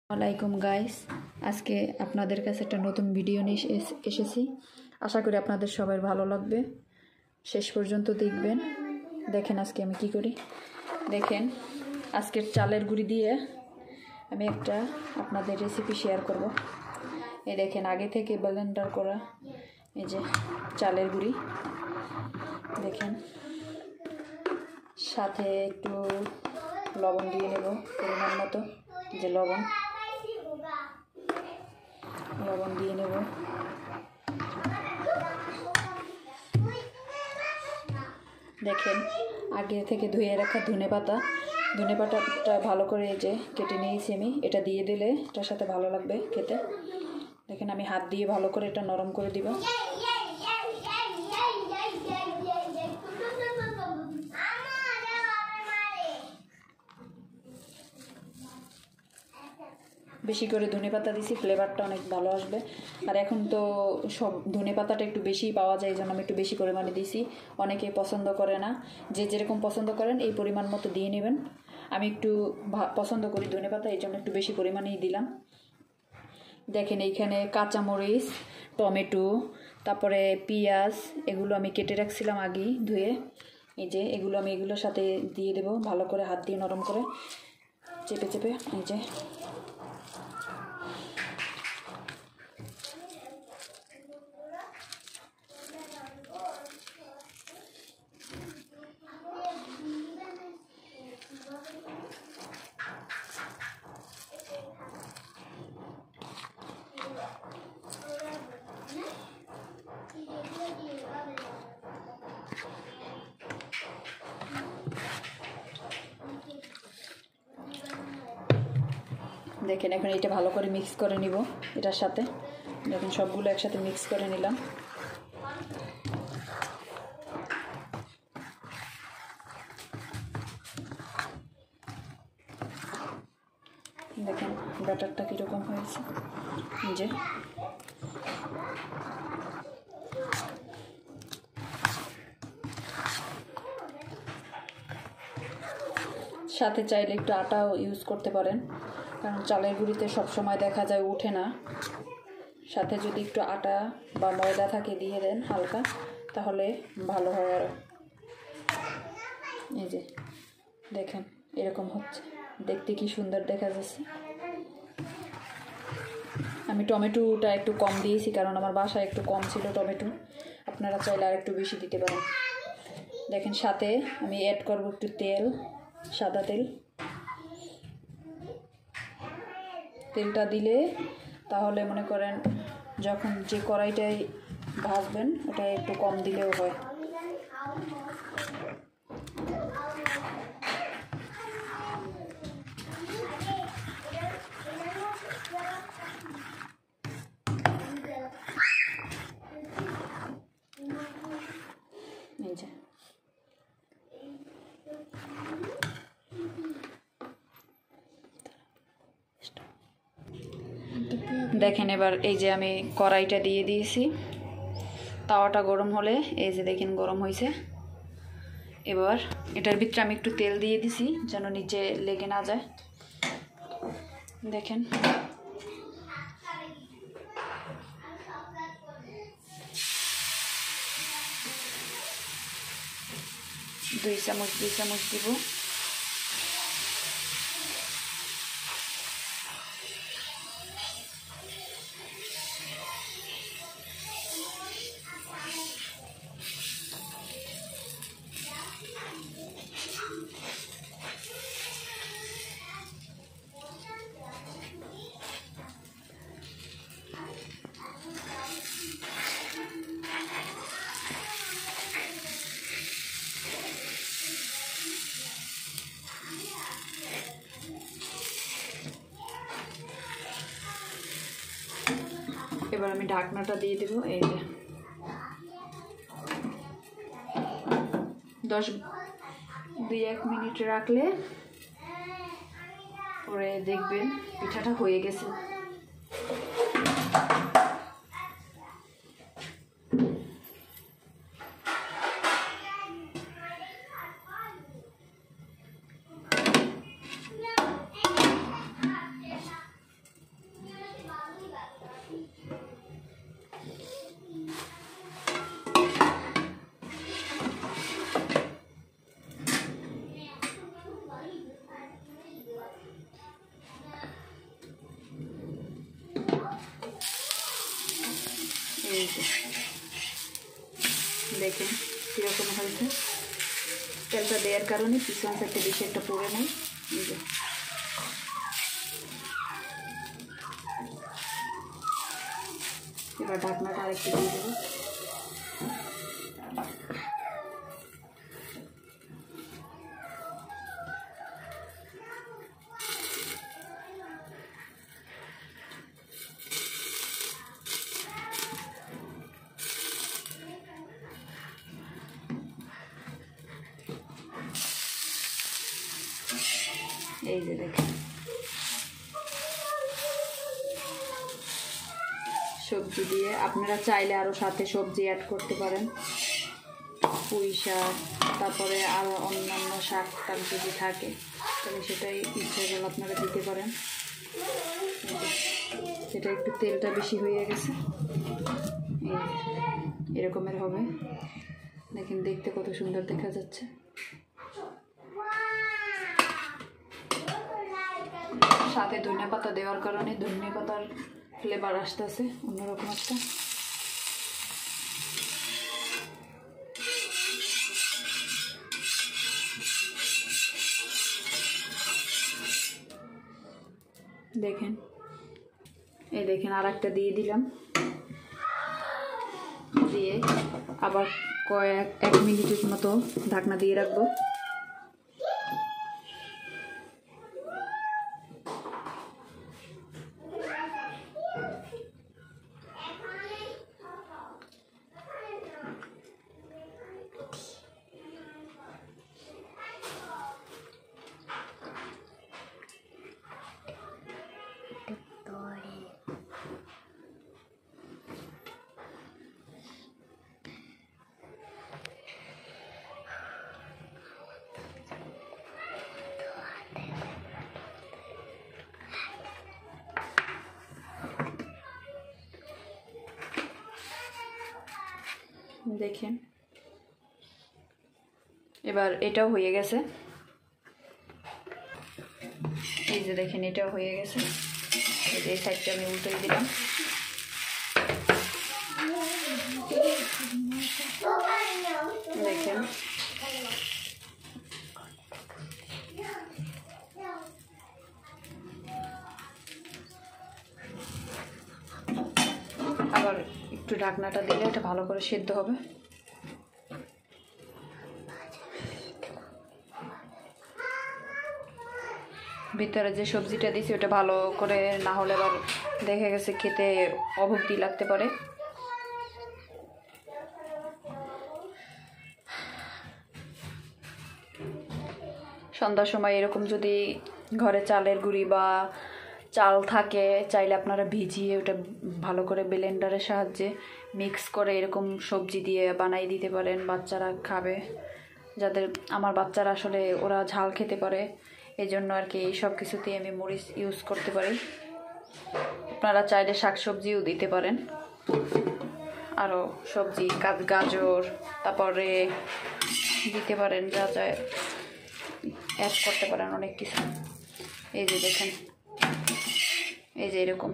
আসসালামাইকুম গাইস, আজকে আপনাদের কাছে একটা নতুন ভিডিও নিয়ে এসেছি। আশা করি আপনাদের সবার ভালো লাগবে, শেষ পর্যন্ত দেখবেন। দেখেন আজকে আমি কি করি। দেখেন আজকের চালের গুঁড়ি দিয়ে আমি একটা আপনাদের রেসিপি শেয়ার করব। এই দেখেন আগে থেকে ব্লেন্ডার করা এই যে চালের গুঁড়ি, দেখেন সাথে একটু লবণ দিয়ে নেব পরিমাণ মতো, যে লবণ দিয়ে নেব। দেখেন আগে থেকে ধুয়ে রাখা ধনে পাতাটা ভালো করে এই যে কেটে নিয়েছি আমি। এটা দিয়ে দিলে এটার সাথে ভালো লাগবে খেতে। দেখেন আমি হাত দিয়ে ভালো করে এটা নরম করে দিব। বেশি করে ধনে পাতা দিছি, ফ্লেভারটা অনেক ভালো আসবে। আর এখন তো সব ধনে পাতাটা একটু বেশি পাওয়া যায়, এই জন্য আমি একটু বেশি পরিমাণে দিছি। অনেকে পছন্দ করে না, যে যেরকম পছন্দ করেন এই পরিমাণ মতো দিয়ে নেবেন। আমি একটু পছন্দ করি ধনে পাতা, এই জন্য একটু বেশি পরিমাণেই দিলাম। দেখেন এইখানে কাঁচামরিচ, টমেটো, তারপরে পেঁয়াজ, এগুলো আমি কেটে রাখছিলাম আগেই ধুয়ে। এই যে এগুলো আমি এগুলোর সাথে দিয়ে দেব, ভালো করে হাত দিয়ে নরম করে চেপে চেপে। এই যে দেখেন এখন এটা ভালো করে মিক্স করে নিব এটার সাথে। দেখেন সবগুলো একসাথে মিক্স করে নিলাম। দেখেন ব্যাটারটা কীরকম হয়েছে। যে সাথে চাইলে একটু আটাও ইউজ করতে পারেন, কারণ চালের গুঁড়িতে সবসময় দেখা যায় ওঠে না। সাথে যদি একটু আটা বা ময়দা থাকে দিয়ে দেন হালকা, তাহলে ভালো হয় আরও। এই যে দেখেন এরকম হচ্ছে, দেখতে কি সুন্দর দেখা যাচ্ছে। আমি টমেটোটা একটু কম দিয়েছি, কারণ আমার বাসায় একটু কম ছিল টমেটো। আপনারা চাইলে আর একটু বেশি দিতে পারেন। দেখেন সাথে আমি অ্যাড করব একটু তেল, সাদা তেল। তেলটা দিলে তাহলে মনে করেন যখন যে কড়াইটায় ভাজবেন ওটা একটু কম দিলেও হয়। এই যে দেখেন এবার এই যে আমি কড়াইটা দিয়ে দিয়েছি। তাওয়াটা গরম হলে এই যে দেখেন গরম হয়েছে। এবার এটার ভিতরে আমি একটু তেল দিয়ে দিছি যেন নিচে লেগে না যায়। দেখেন দুই চামচ দিব। এবার আমি ঢাকনাটা দিয়ে দেব। এই যে 2-1 মিনিট রাখলে পরে দেখবেন পিঠাটা হয়ে গেছে। এই যে দেখেন কীরকম হয়েছে। তেলটা দেওয়ার কারণে পিছন সাইডটা বেশি একটা পড়ে নেই। এই যে এবার ঢাকনাটা আরেকটু দিয়ে দেবো। এই যে দেখেন সবজি দিয়ে আপনারা চাইলে আরও সাথে সবজি অ্যাড করতে পারেন, পুঁই শাক, তারপরে আরও অন্যান্য শাক টাক যদি থাকে তাহলে সেটাই ইচ্ছে হলে আপনারা দিতে পারেন। এটা একটু তেলটা বেশি হয়ে গেছে, এরকমের হবে। দেখেন দেখতে কত সুন্দর দেখা যাচ্ছে। সাথে ধনিয়া পাতা দেওয়ার কারণে ধনিয়া পাতার ফ্লেভার আসতেছে অন্যরকম একটা। দেখেন এই দেখেন আর একটা দিয়ে দিলাম, দিয়ে আবার এক মিনিটের মতো ঢাকনা দিয়ে রাখবো। দেখেন এবার এটাও হয়ে গেছে। এই যে দেখেন এটাও হয়ে গেছে। এই সাইডটা আমি উল্টে দিলাম। দেখেন আবার একটু ঢাকনাটা দিলে এটা ভালো করে সেদ্ধ হবে। ভিতরে যে সবজিটা দিয়েছি ওটা ভালো করে না হলে আবার দেখা গেছে খেতে অভুক্তি লাগতে পারে। সন্ধ্যার সময় এরকম যদি ঘরে চালের গুঁড়ি বা চাল থাকে চাইলে আপনারা ভিজিয়ে ওটা ভালো করে ব্লেন্ডারের সাহায্যে মিক্স করে এরকম সবজি দিয়ে বানাই দিতে পারেন। বাচ্চারা খাবে, যাদের আমার বাচ্চারা আসলে ওরা ঝাল খেতে পারে, এই জন্য আর কি এই সব কিছুতেই আমি মরিচ ইউজ করতে পারি। আপনারা চাইলে শাকসবজিও দিতে পারেন, আরও সবজি গাজর তারপরে দিতে পারেন, যা যায় অ্যাড করতে পারেন অনেক কিছু। এই যে দেখেন এই যে এরকম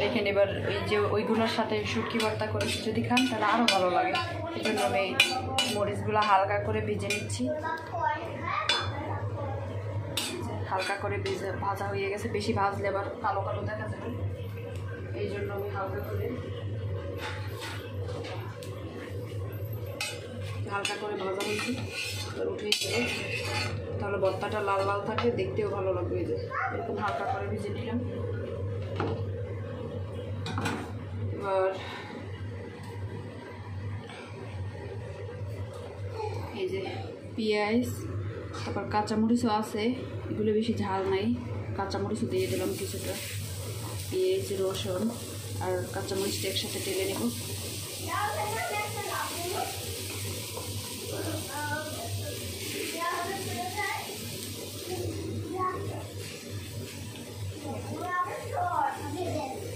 দেখেন। এবার এই যে ওইগুলোর সাথে শুটকি ভর্তা করে যদি খান তাহলে আরও ভালো লাগে। এই জন্য আমি মরিচগুলো হালকা করে ভেজে নিচ্ছি। হালকা করে ভাজা হয়ে গেছে, বেশি ভাজলে আবার কালো কালো দেখা যাবে, এই জন্য আমি হালকা করে ভাজা হয়েছি। উঠেই যাবে, তাহলে ভর্তাটা লাল লাল থাকে, দেখতেও ভালো লাগবে। এই যে এরকম হালকা করে ভেজে নিলাম। এবার এই যে পেঁয়াজ তারপর কাঁচামরিচও আছে, এগুলো বেশি ঝাল নাই, কাঁচামরিচও দিয়ে দিলাম কিছুটা। পেঁয়াজ রসুন আর কাঁচামরিচটা একসাথে টেলে নেব।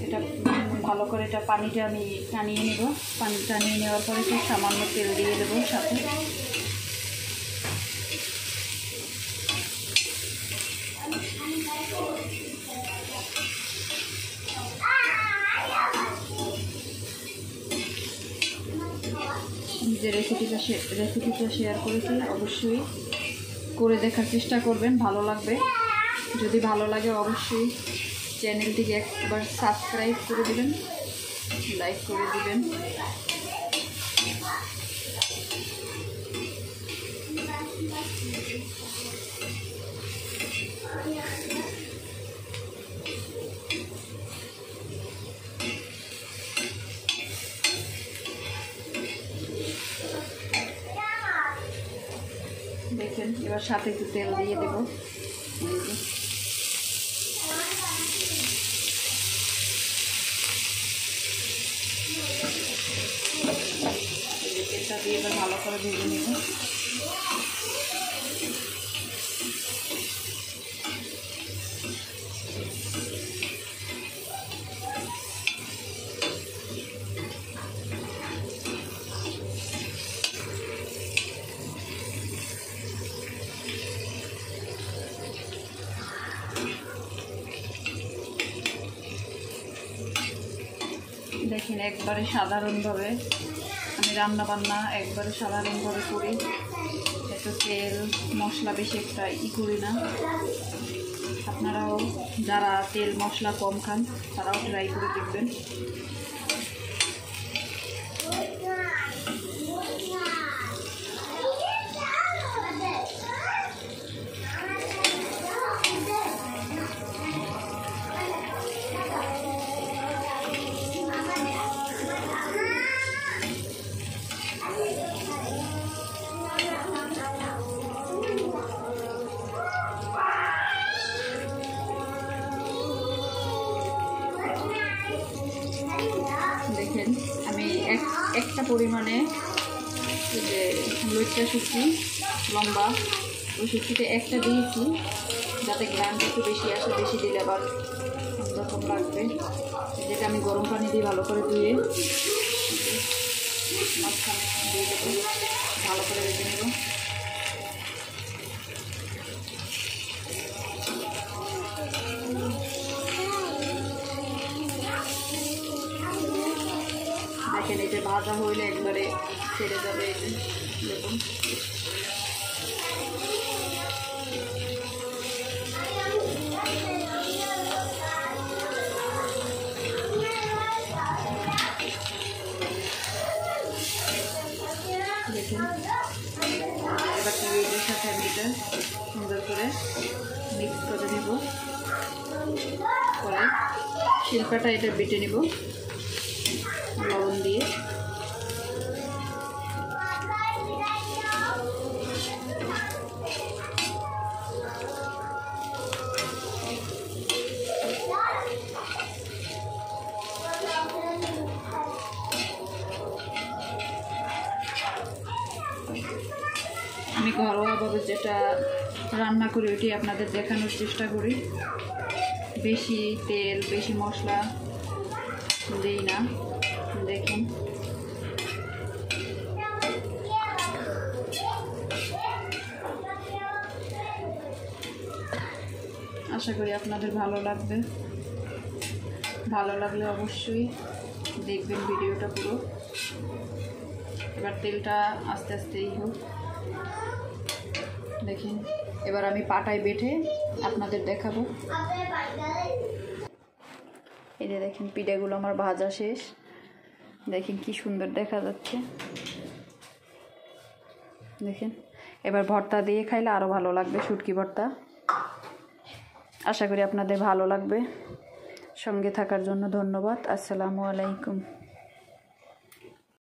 এটা ভালো করে এটা পানিটা আমি টানিয়ে নেব। পানি টানিয়ে নেওয়ার পরে খুব সামান্য তেল দিয়ে দেবো সাথে। যে রেসিপিটা শেয়ার করেছি অবশ্যই করে দেখার চেষ্টা করবেন, ভালো লাগবে। যদি ভালো লাগে অবশ্যই চ্যানেলটিকে একবার সাবস্ক্রাইব করে দিবেন, লাইক করে দিবেন। দেখেন এবার সাথে একটু তেল দিয়ে দেবো। তেলটা দিয়ে এবার ভালো করে ভেজে নেব। দেখেন একবারে সাধারণভাবে আমি রান্না বান্না একবারে সাধারণভাবে করি, এত তেল মশলা বেশি একটা করি না। আপনারাও যারা তেল মশলা কম খান তারাও ট্রাই করে দেখবেন। দেখেন আমি একটা পরিমাণে যে লইট্টা শুটকি লম্বা ওই শুটকিতে একটা দিয়েছি, যাতে গ্রামটা একটু বেশি আসে, বেশি দিলে আবার অন্যরকম লাগবে। যেটা আমি গরম পানি দিয়ে ভালো করে ধুয়ে মাঝখানে দিয়ে দেবো, ভালো করে ভেজে নেব। দেখেন এই যে ভাজা হইলে একবারে ছেড়ে যাবে। এই যে দেখুন দেখুন এবার টিভির সাথে আমি এটা সুন্দর করে মিক্স করে নেব। পরে শিল্পাটা এটা বেটে নেব লবণ দিয়ে। আমি ঘরোয়াভাবে যেটা রান্না করি ওইটি আপনাদের দেখানোর চেষ্টা করি। বেশি তেল বেশি মশলা দিই না। দেখুন আশা করি আপনাদের ভালো লাগবে। ভালো লাগলে অবশ্যই দেখবেন ভিডিওটা পুরো। এবার তেলটা আস্তে আস্তেই হোক। দেখেন এবার আমি পাটায় বেটে আপনাদের দেখাবো। এই যে দেখেন পিঠাগুলো আমার ভাজা শেষ। দেখেন কি সুন্দর দেখা যাচ্ছে। দেখেন এবার ভর্তা দিয়ে খাইলে আরও ভালো লাগবে, শুটকি ভর্তা। আশা করি আপনাদের ভালো লাগবে। সঙ্গে থাকার জন্য ধন্যবাদ। আসসালামু আলাইকুম।